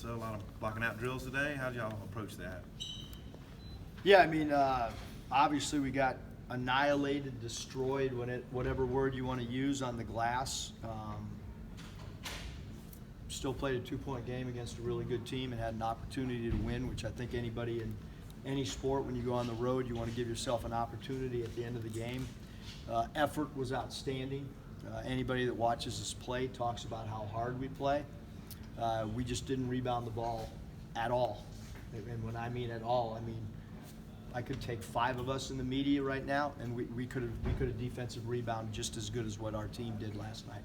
So a lot of blocking out drills today. How did y'all approach that? Yeah, I mean, obviously we got annihilated, destroyed, whatever word you want to use, on the glass. Still played a 2-point game against a really good team and had an opportunity to win, which I think anybody in any sport, when you go on the road, you want to give yourself an opportunity at the end of the game. Effort was outstanding. Anybody that watches us play talks about how hard we play. We just didn't rebound the ball at all. And when I mean at all, I mean I could take 5 of us in the media right now, and we could have defensive rebound just as good as what our team did last night.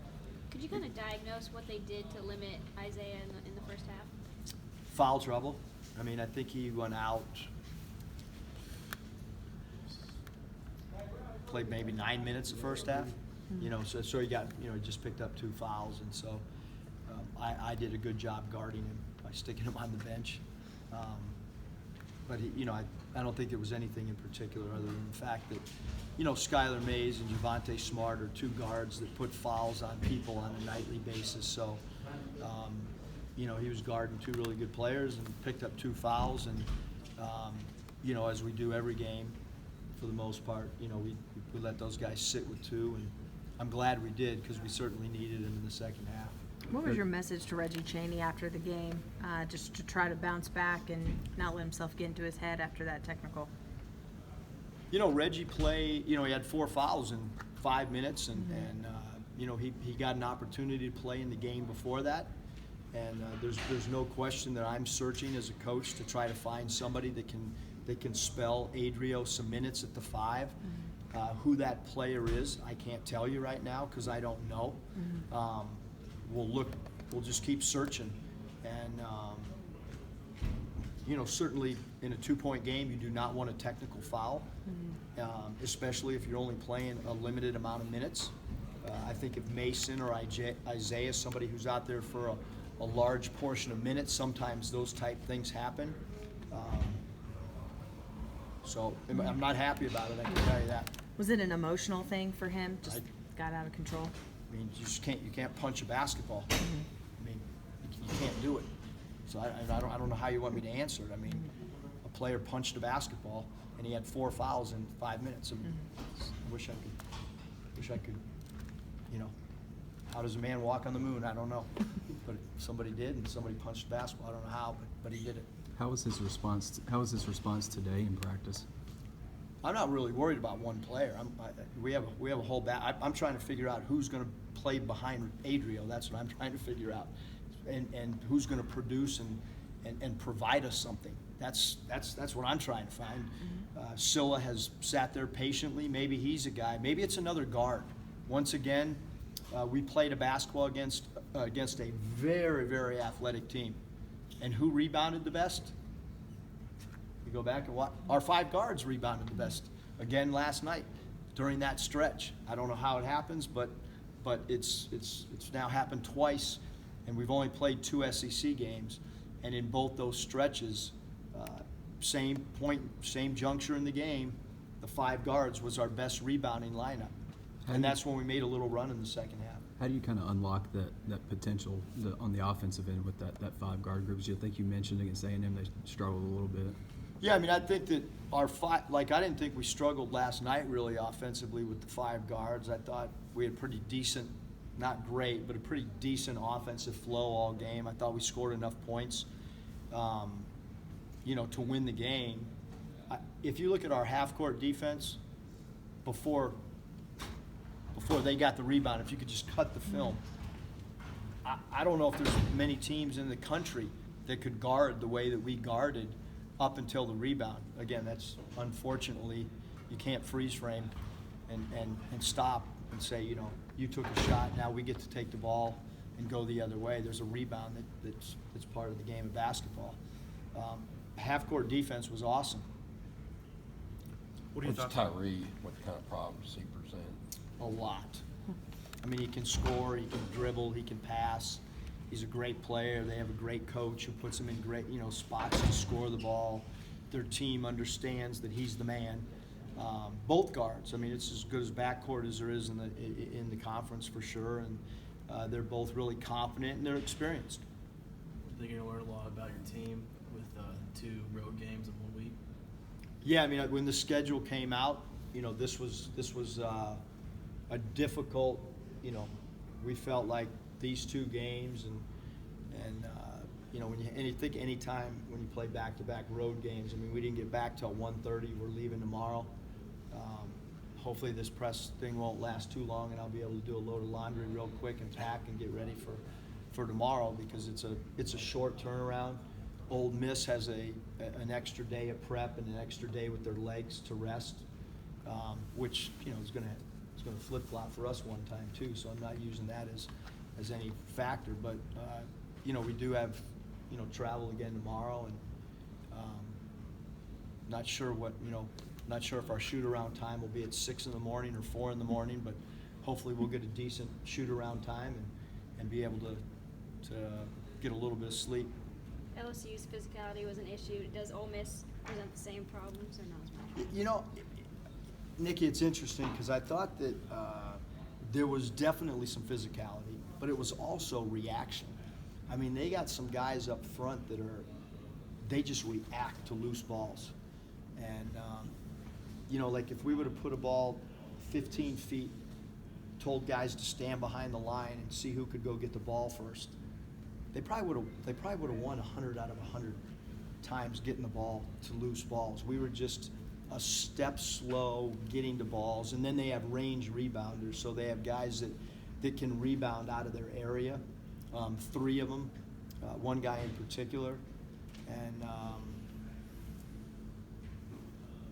Could you kind of diagnose what they did to limit Isaiah in the first half? Foul trouble. I mean, I think he went out, played maybe 9 minutes the first half. You know, so he got, he just picked up 2 fouls, and so I did a good job guarding him by sticking him on the bench. But he, I don't think there was anything in particular other than the fact that, Skylar Mays and Javonte Smart are 2 guards that put fouls on people on a nightly basis. So, he was guarding 2 really good players and picked up 2 fouls. And, as we do every game, for the most part, we let those guys sit with 2. And I'm glad we did, because we certainly needed it in the second half. What was your message to Reggie Chaney after the game, just to try to bounce back and not let himself get into his head after that technical? Reggie played, he had 4 fouls in 5 minutes, and he got an opportunity to play in the game before that. And there's no question that I'm searching as a coach to try to find somebody that can spell Adrio some minutes at the 5. Who that player is, I can't tell you right now because I don't know. We'll just keep searching, and certainly in a 2-point game, you do not want a technical foul, especially if you're only playing a limited amount of minutes. I think if Mason or Isaiah, somebody who's out there for a large portion of minutes, sometimes those type things happen. So I'm not happy about it, I can tell you that. Was it an emotional thing for him? Just got out of control? I mean, you can't punch a basketball. I mean, you can't do it. So I don't know how you want me to answer it. I mean, a player punched a basketball and he had 4 fouls in 5 minutes. I wish I could. How does a man walk on the moon? I don't know. But somebody did, and somebody punched the basketball. I don't know how, but he did it. How was his response? How was his response today in practice? I'm not really worried about one player. We have a whole I'm trying to figure out who's going to play behind Adrio. That's what I'm trying to figure out, and who's going to produce and provide us something. That's what I'm trying to find. Scylla has sat there patiently. Maybe he's a guy. Maybe it's another guard. Once again, we played a basketball against a very, very athletic team, and who rebounded the best? Go back and watch. Our 5 guards rebounded the best again last night during that stretch. I don't know how it happens, but it's now happened twice, and we've only played 2 SEC games, and in both those stretches, same point, same juncture in the game, the 5 guards was our best rebounding lineup, and that's when we made a little run in the second half. How do you kind of unlock that potential on the offensive end with that 5 guard groups? I think you mentioned against A&M they struggled a little bit. Yeah, I mean, I think that our 5, I didn't think we struggled last night really offensively with the 5 guards. I thought we had pretty decent, not great, but a pretty decent offensive flow all game. I thought we scored enough points, to win the game. If you look at our half-court defense before they got the rebound, if you could just cut the film, I don't know if there's many teams in the country that could guard the way that we guarded up until the rebound. Again, that's unfortunately, you can't freeze frame and stop and say, you took a shot, now we get to take the ball and go the other way. There's a rebound that's part of the game of basketball. Half-court defense was awesome. What do you What's thought? Tyree, what kind of problems he present? A lot. I mean, he can score, he can dribble, he can pass. He's a great player. They have a great coach who puts him in great, spots to score the ball. Their team understands that he's the man. Both guards. I mean, it's as good as backcourt as there is in the conference for sure. And they're both really confident and they're experienced. I think you're gonna learn a lot about your team with 2 road games in 1 week? Yeah, I mean, when the schedule came out, this was a difficult, we felt like these 2 games and when you think anytime when you play back-to-back road games, I mean, we didn't get back till 1:30. We're leaving tomorrow. Hopefully this press thing won't last too long, and I'll be able to do a load of laundry real quick and pack and get ready for tomorrow, because it's a short turnaround. Ole Miss has an extra day of prep and an extra day with their legs to rest, which is going to flip-flop for us one time too. So I'm not using that as any factor, but we do have travel again tomorrow, and not sure if our shoot-around time will be at 6 in the morning or 4 in the morning, but hopefully we'll get a decent shoot-around time and be able to get a little bit of sleep. LSU's physicality was an issue. Does Ole Miss present the same problems or not as much? Nikki, it's interesting because I thought that there was definitely some physicality, but it was also reaction. I mean, they got some guys up front they just react to loose balls. And, like if we would have put a ball 15 feet, told guys to stand behind the line and see who could go get the ball first, they probably would have won 100 out of 100 times getting the ball to loose balls. We were just a step slow getting to balls, and then they have range rebounders, so they have guys that can rebound out of their area. 3 of them, 1 guy in particular, and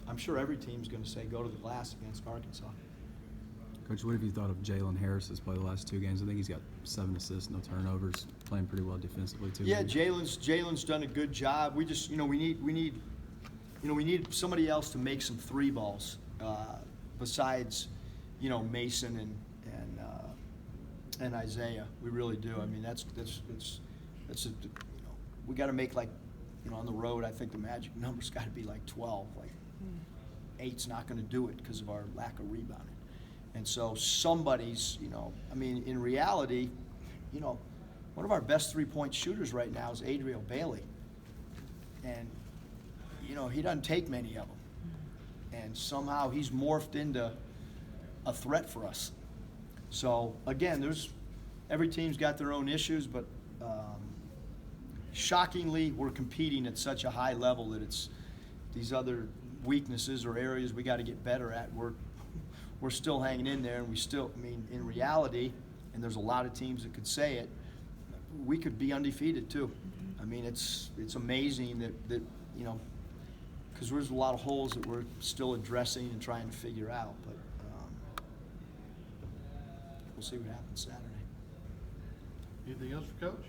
I'm sure every team's going to say go to the glass against Arkansas. Coach, what have you thought of Jalen Harris's play the last 2 games? I think he's got 7 assists, no turnovers, playing pretty well defensively too. Yeah, Jalen's done a good job. We just we need somebody else to make some 3 balls besides Mason and Isaiah. We really do. I mean, that's we got to make on the road. I think the magic number's got to be like 12. 8's not going to do it because of our lack of rebounding. And so somebody's, I mean, in reality, one of our best 3-point shooters right now is Adriel Bailey. And, he doesn't take many of them. And somehow he's morphed into a threat for us. So, again, every team's got their own issues, but shockingly, we're competing at such a high level that it's these other weaknesses or areas we got to get better at. We're still hanging in there, and in reality, and there's a lot of teams that could say it, we could be undefeated too. I mean, it's amazing that because there's a lot of holes that we're still addressing and trying to figure out, but we'll see what happens Saturday. Anything else for Coach?